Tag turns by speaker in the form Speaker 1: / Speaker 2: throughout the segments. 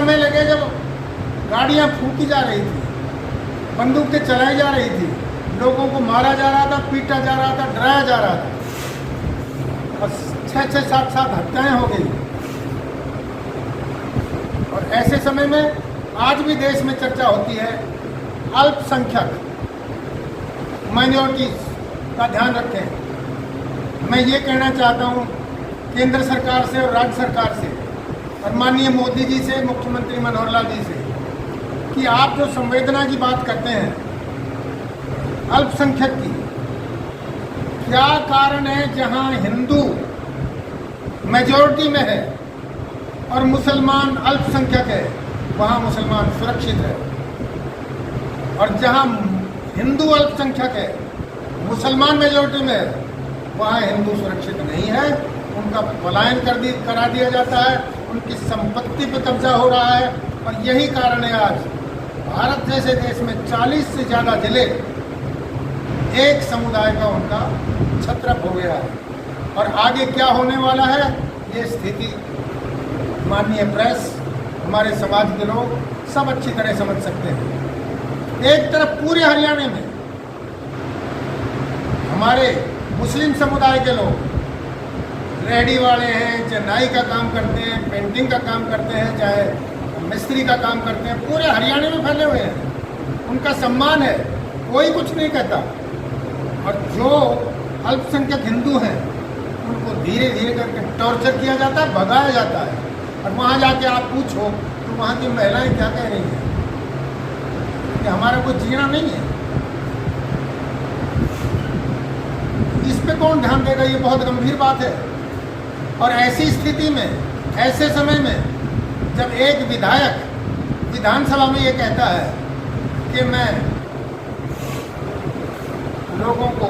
Speaker 1: समय लगे जब गाड़ियां फूकी जा रही थी, बंदूकें चलाई जा रही थी, लोगों को मारा जा रहा था, पीटा जा रहा था, डराया जा रहा था, और 6-6, 7-7 हत्याएं हो गई। और ऐसे समय में आज भी देश में चर्चा होती है अल्पसंख्यक माइनॉरिटीज का ध्यान रखें। मैं ये कहना चाहता हूँ केंद्र सरकार से और राज्य सरकार से और माननीय मोदी जी से, मुख्यमंत्री मनोहर लाल जी से, कि आप जो संवेदना की बात करते हैं अल्पसंख्यक की, क्या कारण है जहां हिंदू मेजॉरिटी में है और मुसलमान अल्पसंख्यक है वहां मुसलमान सुरक्षित है, और जहां हिंदू अल्पसंख्यक है मुसलमान मेजॉरिटी में है वहां हिंदू सुरक्षित नहीं है। उनका पलायन करा दिया जाता है, उनकी संपत्ति पर कब्जा हो रहा है। और यही कारण है आज भारत जैसे देश में 40 से ज़्यादा जिले एक समुदाय का उनका छत्रप हो गया है। और आगे क्या होने वाला है ये स्थिति माननीय प्रेस, हमारे समाज के लोग सब अच्छी तरह समझ सकते हैं। एक तरफ पूरे हरियाणा में हमारे मुस्लिम समुदाय के लोग रेहड़ी वाले हैं, चाहे नाई का काम करते हैं, पेंटिंग का काम करते हैं, चाहे मिस्त्री का काम करते हैं, पूरे हरियाणा में फैले हुए हैं, उनका सम्मान है, कोई कुछ नहीं कहता। और जो अल्पसंख्यक हिंदू हैं उनको धीरे धीरे करके टॉर्चर किया जाता है, भगाया जाता है। और वहाँ जाके आप पूछो तो वहाँ की महिलाएं क्या कह रही हैं कि हमारा कोई जीना नहीं है। इस पे कौन ध्यान देगा, ये बहुत गंभीर बात है। और ऐसी स्थिति में, ऐसे समय में जब एक विधायक विधानसभा में ये कहता है कि मैं लोगों को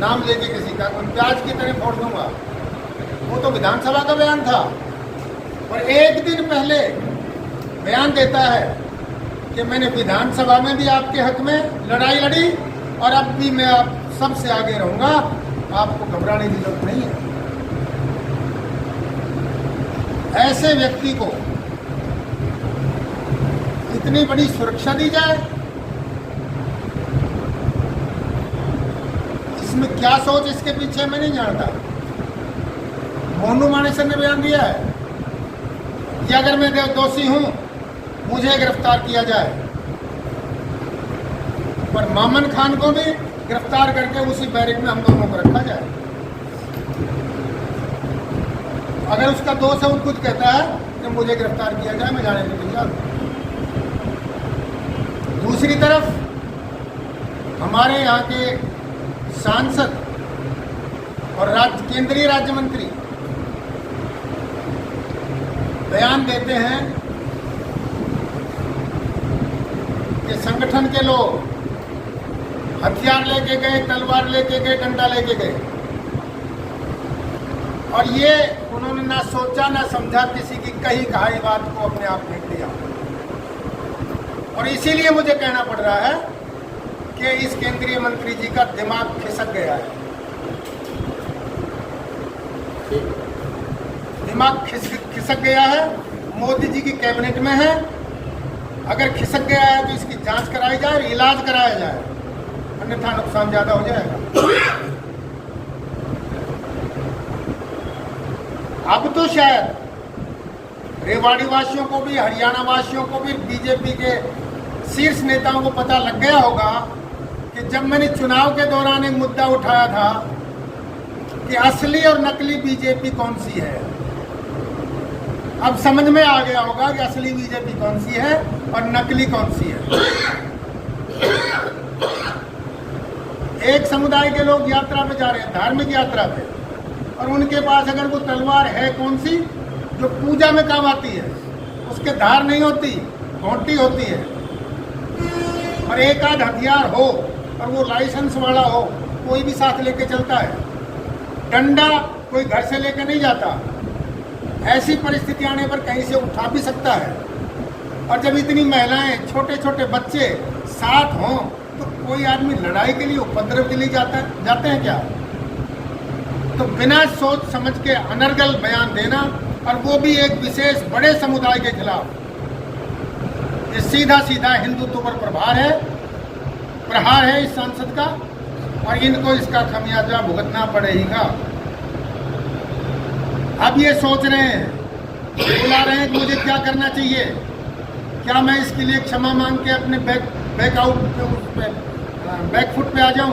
Speaker 1: नाम लेके किसी का प्याज की तरह फोड़ दूंगा, वो तो विधानसभा का बयान था। और एक दिन पहले बयान देता है कि मैंने विधानसभा में भी आपके हक में लड़ाई लड़ी और अब भी मैं आप सबसे आगे रहूंगा, आपको घबराने की जरूरत नहीं है। ऐसे व्यक्ति को इतनी बड़ी सुरक्षा दी जाए, इसमें क्या सोच इसके पीछे मैं नहीं जानता। मोनू मानेसर ने बयान दिया है कि अगर मैं दोषी हूं मुझे गिरफ्तार किया जाए, पर मामन खान को भी गिरफ्तार करके उसी बैरक में हम दोनों को रखा जाए। अगर उसका दोष है वो खुद कहता है कि मुझे गिरफ्तार किया जाए, मैं जाने को तैयार हूं। दूसरी तरफ हमारे यहाँ के सांसद और केंद्रीय राज्य मंत्री बयान देते हैं कि संगठन के लोग हथियार लेके गए, तलवार लेके गए, डंडा लेके गए, और ये उन्होंने ना सोचा ना समझा, किसी की कही कहाई बात को अपने आप फेंक दिया। और इसीलिए मुझे कहना पड़ रहा है कि इस केंद्रीय मंत्री जी का दिमाग खिसक गया है। दिमाग खिसक गया है, मोदी जी की कैबिनेट में है। अगर खिसक गया है तो इसकी जांच कराई जाए, इलाज कराया जाए, अन्यथा नुकसान ज्यादा हो जाएगा। अब तो शायद रेवाड़ी वासियों को भी, हरियाणा वासियों को भी, बीजेपी के शीर्ष नेताओं को पता लग गया होगा कि जब मैंने चुनाव के दौरान एक मुद्दा उठाया था कि असली और नकली बीजेपी कौन सी है, अब समझ में आ गया होगा कि असली बीजेपी कौन सी है और नकली कौन सी है। एक समुदाय के लोग यात्रा पे जा रहे हैं, धार्मिक यात्रा पे, और उनके पास अगर वो तलवार है कौन सी जो पूजा में काम आती है, उसके धार नहीं होती, घोंटी होती है, और एक आध हथियार हो और वो लाइसेंस वाला हो, कोई भी साथ लेके चलता है। डंडा कोई घर से लेकर नहीं जाता, ऐसी परिस्थिति आने पर कहीं से उठा भी सकता है। और जब इतनी महिलाएं, छोटे छोटे बच्चे साथ हों तो कोई आदमी लड़ाई के लिए, उपद्रव के लिए जाते हैं क्या? तो बिना सोच समझ के अनर्गल बयान देना, और वो भी एक विशेष बड़े समुदाय के खिलाफ, ये सीधा सीधा हिंदुत्व पर प्रहार है इस सांसद का, और इनको इसका खमियाजा भुगतना पड़ेगा। अब ये सोच रहे हैं, बुला रहे हैं कि मुझे क्या करना चाहिए, क्या मैं इसके लिए क्षमा मांग के अपने बैकफुट पे आ जाऊं।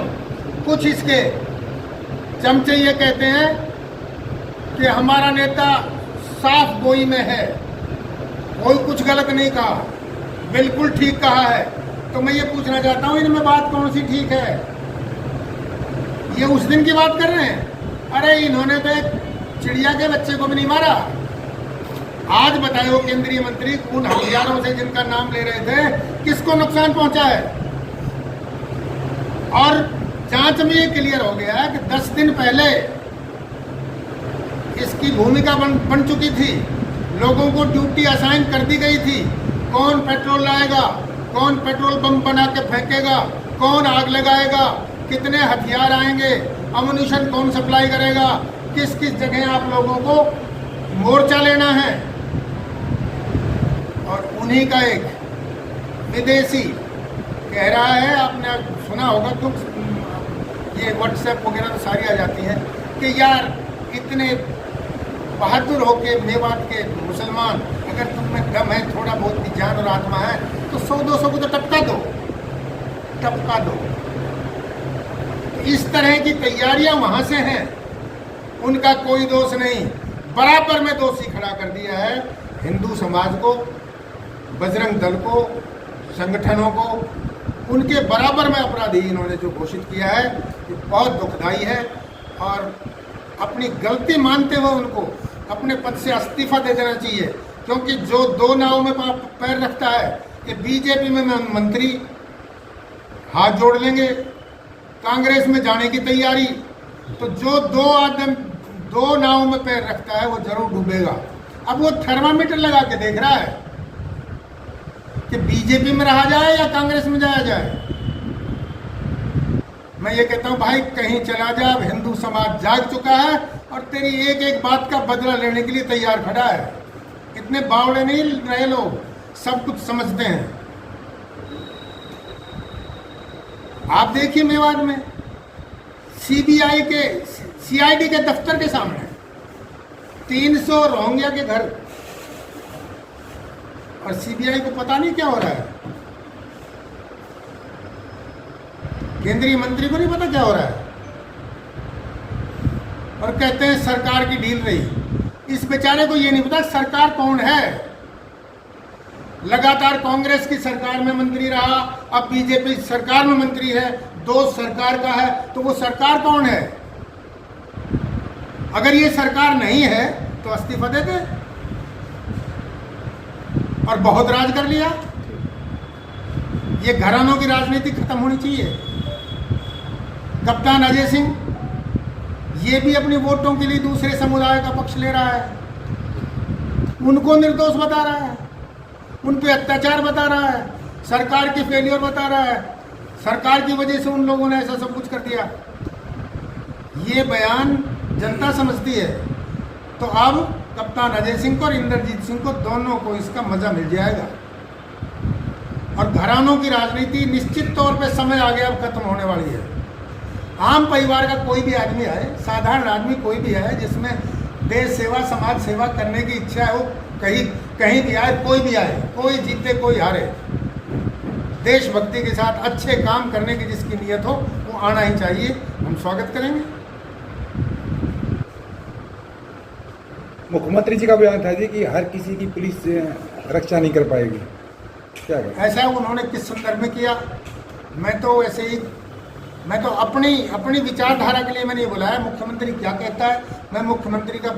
Speaker 1: कुछ इसके चमचे ये कहते हैं कि हमारा नेता साफ गोई में है, कोई कुछ गलत नहीं कहा, बिल्कुल ठीक कहा है। तो मैं ये पूछना चाहता हूं, इनमें बात कौन सी ठीक है? ये उस दिन की बात कर रहे हैं? अरे इन्होंने तो एक चिड़िया के बच्चे को भी नहीं मारा। आज बताए वो केंद्रीय मंत्री उन हथियारों से जिनका नाम ले रहे थे किसको नुकसान पहुंचा है। और जांच में ये क्लियर हो गया है कि 10 दिन पहले इसकी भूमिका बन चुकी थी, लोगों को ड्यूटी असाइन कर दी गई थी। कौन पेट्रोल लाएगा, कौन पेट्रोल बम बना के फेंकेगा, कौन आग लगाएगा, कितने हथियार आएंगे, अम्युनिशन कौन सप्लाई करेगा, किस किस जगह आप लोगों को मोर्चा लेना है। और उन्हीं का एक विदेशी कह रहा है, आपने सुना होगा, तो ये व्हाट्सएप वगैरह तो सारी आ जाती हैं कि यार इतने बहादुर होके मेवात के मुसलमान, अगर तुम में दम है, थोड़ा बहुत भी जान और आत्मा है, तो 100-200 को तो टपका दो। तो इस तरह की तैयारियां वहां से हैं, उनका कोई दोष नहीं। बराबर में दोषी खड़ा कर दिया है हिंदू समाज को, बजरंग दल को, संगठनों को, उनके बराबर में अपराधी इन्होंने जो घोषित किया है, ये बहुत दुखदाई है। और अपनी गलती मानते हुए उनको अपने पद से इस्तीफा दे देना चाहिए, क्योंकि जो 2 नाव में पैर रखता है, कि बीजेपी में मंत्री हाथ जोड़ लेंगे, कांग्रेस में जाने की तैयारी, तो जो 2 नाव में पैर रखता है वो जरूर डूबेगा। अब वो थर्मामीटर लगा के देख रहा है कि बीजेपी में रहा जाए या कांग्रेस में जाया जाए। मैं ये कहता हूं भाई, कहीं चला जा, अब हिंदू समाज जाग चुका है और तेरी एक एक बात का बदला लेने के लिए तैयार खड़ा है। इतने बावड़े नहीं रहे लोग, सब कुछ समझते हैं। आप देखिए मेवात में सीआईडी के दफ्तर के सामने 300 रोहिंग्या के घर, और सीबीआई को पता नहीं क्या हो रहा है, केंद्रीय मंत्री को नहीं पता क्या हो रहा है, और कहते हैं सरकार की ढील रही। इस बेचारे को ये नहीं पता सरकार कौन है। लगातार कांग्रेस की सरकार में मंत्री रहा, अब बीजेपी सरकार में मंत्री है, दोस्त सरकार का है, तो वो सरकार कौन है? अगर ये सरकार नहीं है तो इस्तीफा दे दे। और बहुत राज कर लिया, ये घरानों की राजनीति खत्म होनी चाहिए। कप्तान अजय सिंह ये भी अपनी वोटों के लिए दूसरे समुदाय का पक्ष ले रहा है, उनको निर्दोष बता रहा है, उन पे अत्याचार बता रहा है, सरकार की फेलियर बता रहा है, सरकार की वजह से उन लोगों ने ऐसा सब कुछ कर दिया। ये बयान जनता समझती है। तो अब कप्तान अजय सिंह को और इंद्रजीत सिंह को, दोनों को इसका मजा मिल जाएगा। और घरानों की राजनीति निश्चित तौर पे समय आगे अब खत्म होने वाली है। आम परिवार का कोई भी आदमी आए, साधारण आदमी कोई भी आए, जिसमें देश सेवा, समाज सेवा करने की इच्छा है, वो कहीं भी आए, कोई भी आए, कोई जीते कोई हारे, देशभक्ति के साथ अच्छे काम करने की जिसकी नीयत हो वो आना ही चाहिए। हम स्वागत करेंगे।
Speaker 2: मुख्यमंत्री जी का बयान था जी कि हर किसी की पुलिस रक्षा नहीं कर पाएगी, क्या है?
Speaker 1: ऐसा उन्होंने किस संदर्भ में किया? मैं तो ऐसे ही, मैं तो अपनी विचारधारा के लिए मैंने ये बोला है, मुख्यमंत्री क्या कहता है, मैं मुख्यमंत्री का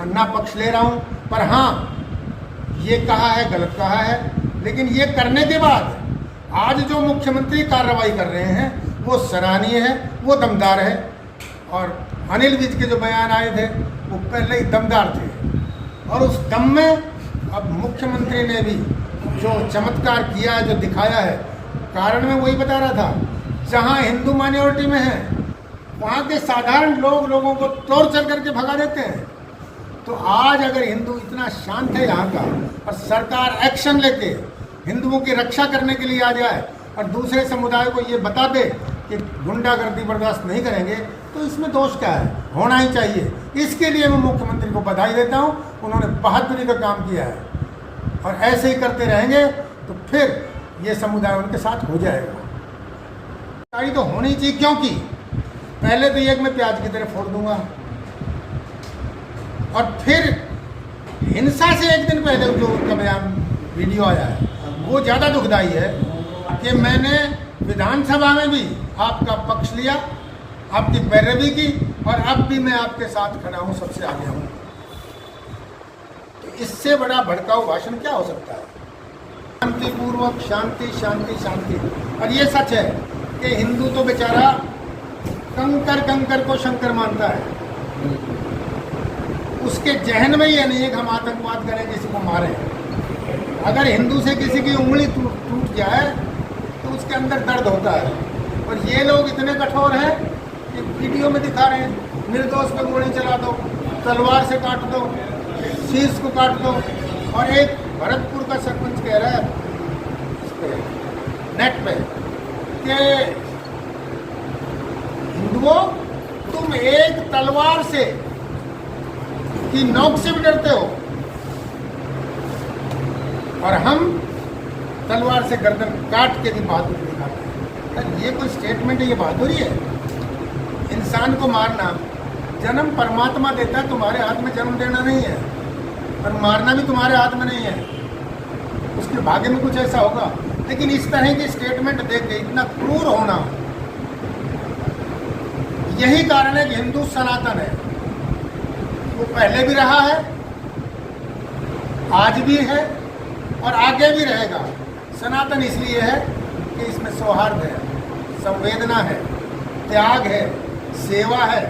Speaker 1: ना पक्ष ले रहा हूँ, पर हाँ ये कहा है गलत कहा है। लेकिन ये करने के बाद आज जो मुख्यमंत्री कार्रवाई कर रहे हैं वो सराहनीय है, वो दमदार है। और अनिल विज के जो बयान आए थे वो पहले ही दमदार थे, और उस दम में अब मुख्यमंत्री ने भी जो चमत्कार किया है, जो दिखाया है, कारण में वही बता रहा था, जहाँ हिंदू माइनॉरिटी में है वहाँ के साधारण लोगों को टॉर्चर करके भगा देते हैं। तो आज अगर हिंदू इतना शांत है यहाँ का, और सरकार एक्शन लेके हिंदुओं की रक्षा करने के लिए आ जाए और दूसरे समुदाय को ये बता दे कि गुंडागर्दी बर्दाश्त नहीं करेंगे, तो इसमें दोष क्या है? होना ही चाहिए। इसके लिए मैं मुख्यमंत्री को बधाई देता हूँ, उन्होंने बहादुरी का काम किया है और ऐसे ही करते रहेंगे तो फिर ये समुदाय उनके साथ हो जाएगा। गाड़ी तो होनी चाहिए, क्योंकि पहले तो एक मैं प्याज की तरह फोड़ दूंगा और फिर हिंसा से एक दिन पहले जो उनका बयान वीडियो आया है वो ज़्यादा दुखदाई है कि मैंने विधानसभा में भी आपका पक्ष लिया, आपकी पैरवी की और अब भी मैं आपके साथ खड़ा हूँ, सबसे आगे हूँ। तो इससे बड़ा भड़काऊ भाषण क्या हो सकता है? शांतिपूर्वक शांति शांति शांति। और ये सच है कि हिंदू तो बेचारा कंकर कंकर को शंकर मानता है, उसके जहन में ये नहीं है कि हम आतंकवाद करें, किसी को मारें। अगर हिंदू से किसी की उंगली टूट जाए तो उसके अंदर दर्द होता है। और ये लोग इतने कठोर हैं कि वीडियो में दिखा रहे हैं, निर्दोष पे गोली चला दो, तलवार से काट दो, शीश को काट दो। और एक भरतपुर का सरपंच कह रहा है इस पे नेट पे कि हिंदुओं तुम एक तलवार से की नोक से भी डरते हो और हम तलवार से गर्दन काट के भी बहादुरी दिखाते हैं। यार ये कोई स्टेटमेंट है? ये बहादुरी है? इंसान को मारना, जन्म परमात्मा देता है, तुम्हारे हाथ में जन्म देना नहीं है और मारना भी तुम्हारे हाथ में नहीं है, उसके भाग्य में कुछ ऐसा होगा। लेकिन इस तरह की स्टेटमेंट देख के इतना क्रूर होना, यही कारण है कि हिंदू सनातन है। वो पहले भी रहा है, आज भी है और आगे भी रहेगा। सनातन इसलिए है कि इसमें सौहार्द है, संवेदना है, त्याग है, सेवा है,